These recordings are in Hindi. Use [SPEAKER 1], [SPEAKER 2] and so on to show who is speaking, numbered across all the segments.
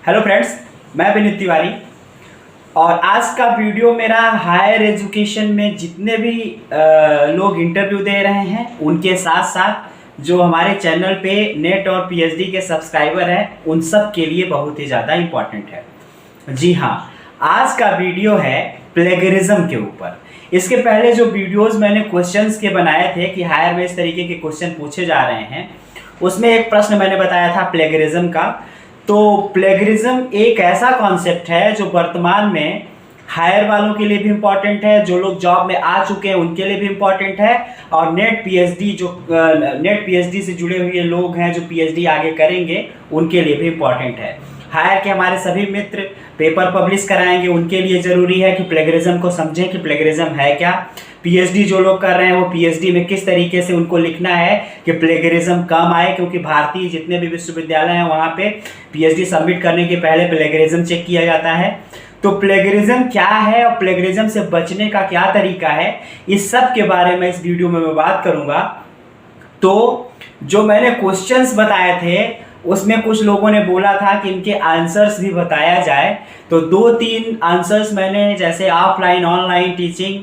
[SPEAKER 1] हेलो फ्रेंड्स, मैं विनीत तिवारी और आज का वीडियो मेरा हायर एजुकेशन में जितने भी लोग इंटरव्यू दे रहे हैं उनके साथ साथ जो हमारे चैनल पे नेट और पीएचडी के सब्सक्राइबर हैं उन सब के लिए बहुत ही ज़्यादा इम्पॉर्टेंट है। जी हाँ, आज का वीडियो है प्लेगरिज्म के ऊपर। इसके पहले जो वीडियोस मैंने क्वेश्चंस के बनाए थे कि हायर में इस तरीके के क्वेश्चन पूछे जा रहे हैं, उसमें एक प्रश्न मैंने बताया था प्लेगरिज्म का। तो प्लेगरिज्म एक ऐसा कॉन्सेप्ट है जो वर्तमान में हायर वालों के लिए भी इम्पॉर्टेंट है, जो लोग जॉब में आ चुके हैं उनके लिए भी इम्पॉर्टेंट है, और नेट पीएचडी से जुड़े हुए लोग हैं जो पीएचडी आगे करेंगे उनके लिए भी इम्पॉर्टेंट है। हायर के हमारे सभी मित्र पेपर पब्लिश कराएंगे, उनके लिए ज़रूरी है कि प्लेगरिज्म को समझें कि प्लेगरिज्म है क्या। पीएचडी जो लोग कर रहे हैं वो पीएचडी में किस तरीके से उनको लिखना है कि प्लेगरिज्म कम आए, क्योंकि भारतीय जितने भी विश्वविद्यालय हैं वहाँ पे पीएचडी सबमिट करने के पहले प्लेगरिज्म चेक किया जाता है। तो प्लेगरिज्म क्या है और प्लेगरिज्म से बचने का क्या तरीका है, इस सब के बारे में इस वीडियो में मैं बात करूँगा। तो जो मैंने क्वेश्चंस बताए थे उसमें कुछ लोगों ने बोला था कि इनके आंसर्स भी बताया जाए, तो 2-3 आंसर्स मैंने, जैसे ऑफलाइन ऑनलाइन टीचिंग,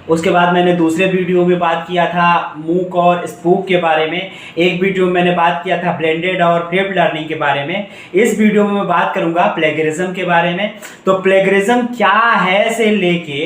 [SPEAKER 1] उसके बाद मैंने दूसरे वीडियो में बात किया था मूक और स्पूक के बारे में, एक वीडियो में मैंने बात किया था ब्लेंडेड और फ्लिप्ड लर्निंग के बारे में। इस वीडियो में मैं बात करूंगा प्लेगरिज्म के बारे में। तो प्लेगरिज्म क्या है से लेके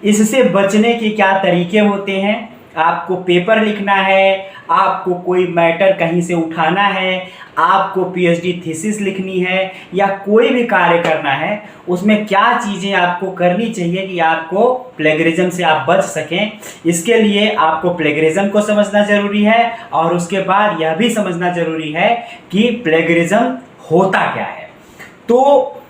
[SPEAKER 1] इससे बचने के क्या तरीके होते हैं, आपको पेपर लिखना है, आपको कोई मैटर कहीं से उठाना है, आपको पीएचडी थीसिस लिखनी है या कोई भी कार्य करना है, उसमें क्या चीज़ें आपको करनी चाहिए कि आपको प्लेगरिज्म से आप बच सकें। इसके लिए आपको प्लेगरिज्म को समझना ज़रूरी है और उसके बाद यह भी समझना ज़रूरी है कि प्लेगरिज्म होता क्या है। तो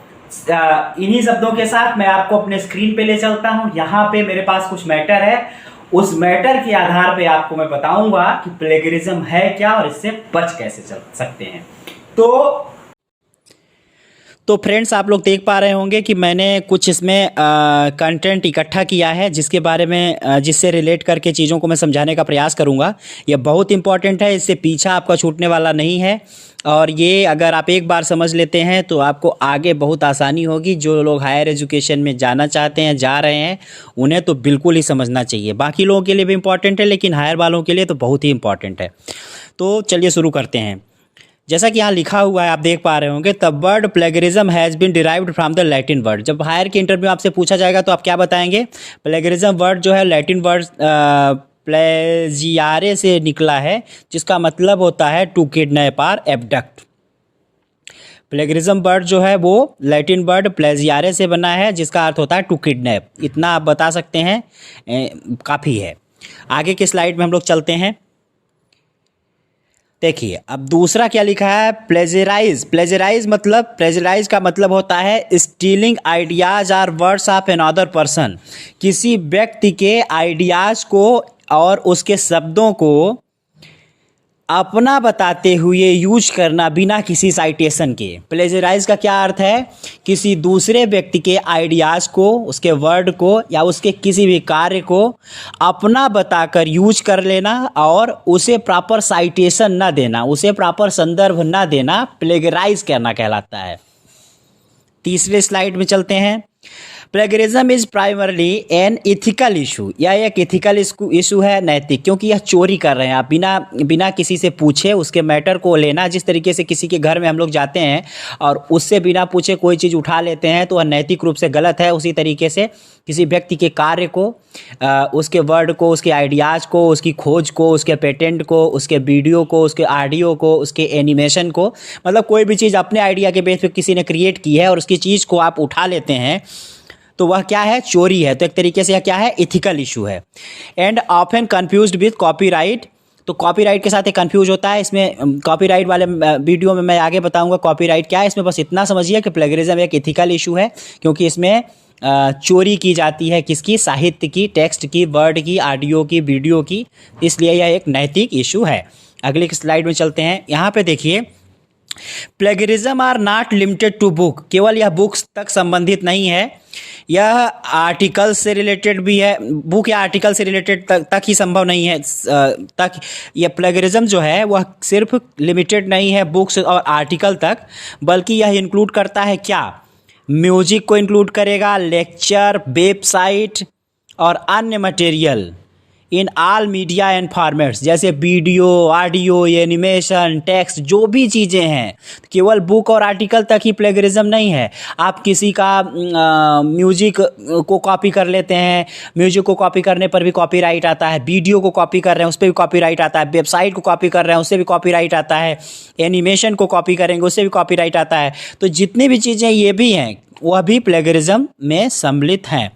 [SPEAKER 1] इन्हीं शब्दों के साथ मैं आपको अपने स्क्रीन पे ले चलता हूँ। यहाँ पे मेरे पास कुछ मैटर है, उस मैटर के आधार पे आपको मैं बताऊंगा कि प्लेगरिज्म है क्या और इससे बच कैसे चल सकते हैं। तो फ्रेंड्स, आप लोग देख पा रहे होंगे कि मैंने कुछ इसमें कंटेंट इकट्ठा किया है जिसके बारे में जिससे रिलेट करके चीज़ों को मैं समझाने का प्रयास करूंगा। यह बहुत इंपॉर्टेंट है, इससे पीछा आपका छूटने वाला नहीं है, और ये अगर आप एक बार समझ लेते हैं तो आपको आगे बहुत आसानी होगी। जो लोग हायर एजुकेशन में जाना चाहते हैं, जा रहे हैं, उन्हें तो बिल्कुल ही समझना चाहिए। बाकी लोगों के लिए भी इम्पॉर्टेंट है लेकिन हायर वालों के लिए तो बहुत ही इम्पॉर्टेंट है। तो चलिए शुरू करते हैं। जैसा कि यहाँ लिखा हुआ है, आप देख पा रहे होंगे, the word plagiarism has been derived from the Latin word. जब हायर के इंटरव्यू आपसे पूछा जाएगा तो आप क्या बताएंगे? प्लेगरिज्म वर्ड जो है लैटिन वर्ड प्लेजियारे से निकला है, जिसका मतलब होता है टू किडनैप और एब्डक्ट। प्लेगरिज्म वर्ड जो है वो लैटिन वर्ड प्लेजियारे से बना है, जिसका अर्थ होता है टू किडनैप। इतना आप बता सकते हैं, काफ़ी है। आगे के स्लाइड में हम लोग चलते हैं। देखिए अब दूसरा क्या लिखा है, प्लेजराइज। प्लेजराइज का मतलब होता है स्टीलिंग आइडियाज और वर्ड्स ऑफ अनदर पर्सन। किसी व्यक्ति के आइडियाज को और उसके शब्दों को अपना बताते हुए यूज करना बिना किसी साइटेशन के। प्लेजराइज का क्या अर्थ है? किसी दूसरे व्यक्ति के आइडियाज़ को, उसके वर्ड को या उसके किसी भी कार्य को अपना बताकर यूज कर लेना और उसे प्रॉपर साइटेशन ना देना, उसे प्रॉपर संदर्भ ना देना, प्लेगराइज करना कहलाता है। तीसरे स्लाइड में चलते हैं। Plagiarism is primarily an ethical issue. यह एक इथिकल इशू है, नैतिक, क्योंकि यह चोरी कर रहे हैं आप, बिना किसी से पूछे उसके मैटर को लेना। जिस तरीके से किसी के घर में हम लोग जाते हैं और उससे बिना पूछे कोई चीज़ उठा लेते हैं तो वह नैतिक रूप से गलत है। उसी तरीके से किसी व्यक्ति के कार्य को, उसके वर्ड को, उसके आइडियाज़ को, उसकी खोज को, उसके पेटेंट को, उसके वीडियो को, उसके ऑडियो को, उसके एनिमेशन को, मतलब कोई भी चीज़ अपने आइडिया के बेस पे किसी ने क्रिएट की है और उसकी चीज़ को आप उठा लेते हैं तो वह क्या है? चोरी है। तो एक तरीके से यह क्या है? इथिकल इशू है। And often confused with copyright. तो कॉपीराइट के साथ एक कन्फ्यूज होता है। इसमें कॉपीराइट वाले वीडियो में मैं आगे बताऊंगा कॉपीराइट क्या है। इसमें बस इतना समझिए कि प्लेगरिज्म एक इथिकल इशू है, क्योंकि इसमें चोरी की जाती है किसकी? साहित्य की, टेक्स्ट की, वर्ड की, ऑडियो की, वीडियो की। इसलिए यह एक नैतिक इशू है। अगले स्लाइड में चलते हैं। यहाँ पे देखिए, plagiarism are not limited to book. केवल यह बुक्स तक संबंधित नहीं है। यह आर्टिकल से रिलेटेड भी है, बुक या आर्टिकल से रिलेटेड तक ही संभव नहीं है तक। यह प्लेगरिज्म जो है वह सिर्फ लिमिटेड नहीं है बुक्स और आर्टिकल तक, बल्कि यह इंक्लूड करता है क्या, म्यूजिक को इंक्लूड करेगा, लेक्चर, वेबसाइट और अन्य material in all media and formats, जैसे वीडियो, ऑडियो, एनिमेशन, टेक्स्ट, जो भी चीज़ें हैं। केवल बुक और आर्टिकल तक ही प्लेगरिज्म नहीं है। आप किसी का म्यूजिक को कॉपी कर लेते हैं, म्यूजिक को कॉपी करने पर भी कॉपीराइट आता है, वीडियो को कॉपी कर रहे हैं उस पर भी कॉपीराइट आता है, वेबसाइट को कॉपी कर रहे हैं उससे भी कॉपीराइट आता है, एनिमेशन को कॉपी करेंगे उससे भी कॉपीराइट आता है। तो जितनी भी चीज़ें ये भी हैं वह भी प्लेगरिज्म में सम्मिलित हैं।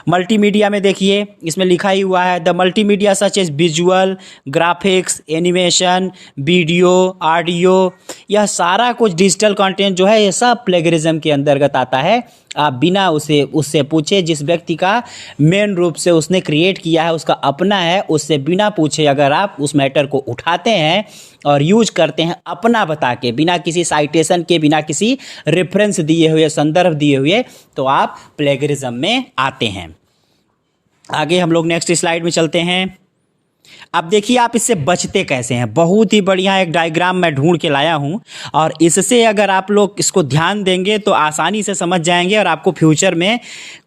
[SPEAKER 1] मल्टीमीडिया में देखिए, इसमें लिखा ही हुआ है the multimedia such as visual, graphics, animation, video, audio, यह सारा कुछ डिजिटल कंटेंट जो है ये सब प्लेगरिज्म के अंतर्गत आता है। आप बिना उससे पूछे, जिस व्यक्ति का मेन रूप से उसने क्रिएट किया है, उसका अपना है, उससे बिना पूछे अगर आप उस मैटर को उठाते हैं और यूज करते हैं अपना बता के, बिना किसी साइटेशन के, बिना किसी रेफरेंस दिए हुए, संदर्भ दिए हुए, तो आप प्लेगरिज्म में आते हैं। आगे हम लोग नेक्स्ट स्लाइड में चलते हैं। अब देखिए आप इससे बचते कैसे हैं। बहुत ही बढ़िया एक डायग्राम मैं ढूंढ के लाया हूं, और इससे अगर आप लोग इसको ध्यान देंगे तो आसानी से समझ जाएंगे और आपको फ्यूचर में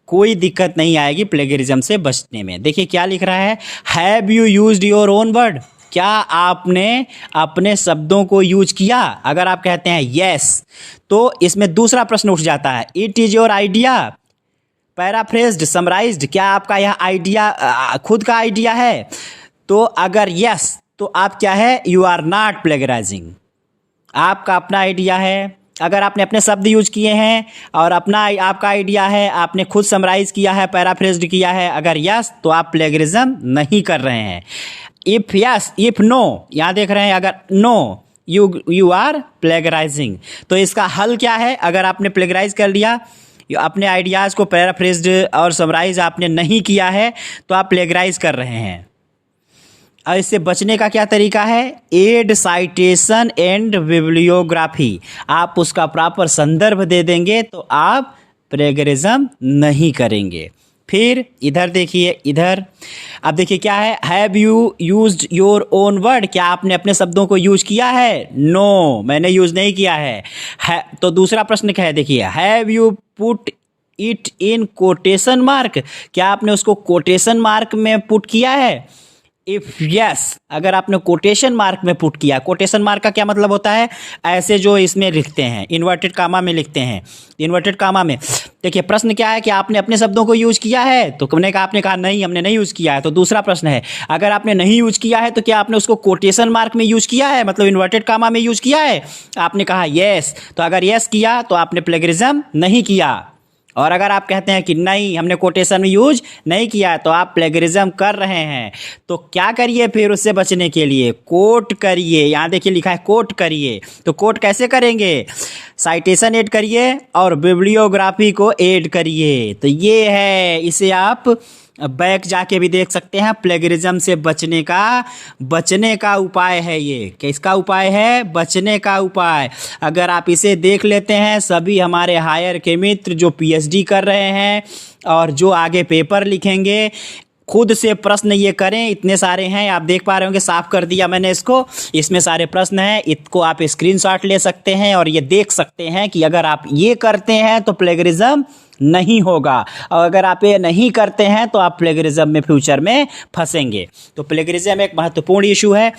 [SPEAKER 1] कोई दिक्कत नहीं आएगी प्लेगरिज्म से बचने में। देखिए क्या लिख रहा है, have you used your own word, क्या आपने अपने शब्दों को यूज किया? अगर आप कहते हैं यस, तो इसमें दूसरा प्रश्न उठ जाता है, it is your idea, paraphrased, summarised, क्या आपका यह आइडिया खुद का आइडिया है? तो अगर यस तो आप क्या है, यू आर नॉट प्लेगराइजिंग, आपका अपना आइडिया है। अगर आपने अपने शब्द यूज किए हैं और आपका आइडिया है, आपने खुद समराइज किया है, पैराफ्रेज्ड किया है, अगर यस तो आप प्लेगरिज्म नहीं कर रहे हैं। इफ यस, इफ नो, यहाँ देख रहे हैं, अगर नो यू आर प्लेगराइजिंग। तो इसका हल क्या है? अगर आपने प्लेगराइज कर लिया, अपने आइडियाज़ को पैराफ्रेज्ड और समराइज आपने नहीं किया है, तो आप प्लेगराइज कर रहे हैं। और इससे बचने का क्या तरीका है? एड साइटेशन एंड बिब्लियोग्राफी, आप उसका प्रॉपर संदर्भ दे देंगे तो आप प्लेगरिज्म नहीं करेंगे। फिर इधर देखिए, इधर अब देखिए क्या है, have you used your own word, क्या आपने अपने शब्दों को यूज किया है? नो, मैंने यूज नहीं किया है। तो दूसरा प्रश्न क्या है, देखिए, have you put it in quotation mark, क्या आपने उसको कोटेशन मार्क में पुट किया है? इफ यस, अगर आपने कोटेशन मार्क में पुट किया, कोटेशन मार्क का क्या मतलब होता है, ऐसे जो इसमें लिखते हैं, इन्वर्टेड कामा में लिखते हैं, इन्वर्टेड कामा में। देखिए प्रश्न क्या है कि आपने अपने शब्दों को यूज किया है, तो आपने कहा नहीं, हमने नहीं यूज किया है। तो दूसरा प्रश्न है, अगर आपने नहीं यूज किया है तो क्या आपने उसको कोटेशन मार्क में यूज किया है, मतलब इन्वर्टेड कामा में यूज किया है? आपने कहा यस, तो अगर यस किया तो आपने प्लेगरिज्म नहीं किया। और अगर आप कहते हैं कि नहीं, हमने कोटेशन में यूज नहीं किया, तो आप प्लेगरिज्म कर रहे हैं। तो क्या करिए फिर उससे बचने के लिए? कोट करिए, यहाँ देखिए लिखा है कोट करिए। तो कोट कैसे करेंगे? साइटेशन ऐड करिए और बिब्लियोग्राफी को ऐड करिए। तो ये है, इसे आप बैक जाके भी देख सकते हैं। प्लेगरिज्म से बचने का उपाय है ये। किसका उपाय है? बचने का उपाय। अगर आप इसे देख लेते हैं, सभी हमारे हायर के मित्र जो पीएचडी कर रहे हैं और जो आगे पेपर लिखेंगे, खुद से प्रश्न ये करें। इतने सारे हैं, आप देख पा रहे होंगे, साफ कर दिया मैंने इसको। इसमें सारे प्रश्न हैं, इसको आप स्क्रीनशॉट ले सकते हैं और ये देख सकते हैं कि अगर आप ये करते हैं तो प्लेगरिज्म नहीं होगा, और अगर आप ये नहीं करते हैं तो आप प्लेगरिज्म में फ्यूचर में फंसेंगे। तो प्लेगरिज्म एक महत्वपूर्ण इशू है।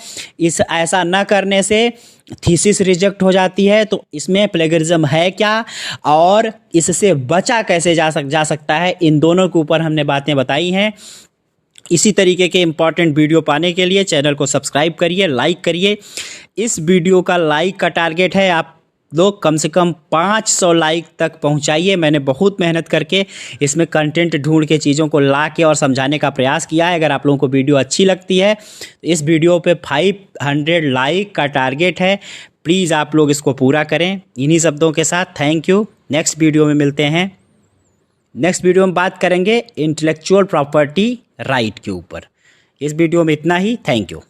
[SPEAKER 1] ऐसा न करने से थीसिस रिजेक्ट हो जाती है। तो इसमें प्लेगरिज्म है क्या और इससे बचा कैसे जा सकता है, इन दोनों के ऊपर हमने बातें बताई हैं। इसी तरीके के इम्पॉर्टेंट वीडियो पाने के लिए चैनल को सब्सक्राइब करिए, लाइक करिए। इस वीडियो का लाइक का टारगेट है, आप लोग कम से कम 500 लाइक तक पहुंचाइए। मैंने बहुत मेहनत करके इसमें कंटेंट ढूंढ के चीज़ों को ला के और समझाने का प्रयास किया है। अगर आप लोगों को वीडियो अच्छी लगती है तो इस वीडियो पे 500 लाइक का टारगेट है। प्लीज़ आप लोग इसको पूरा करें। इन्हीं शब्दों के साथ थैंक यू। नेक्स्ट वीडियो में मिलते हैं। नेक्स्ट वीडियो में बात करेंगे इंटेलेक्चुअल प्रॉपर्टी राइट के ऊपर। इस वीडियो में इतना ही। Thank you.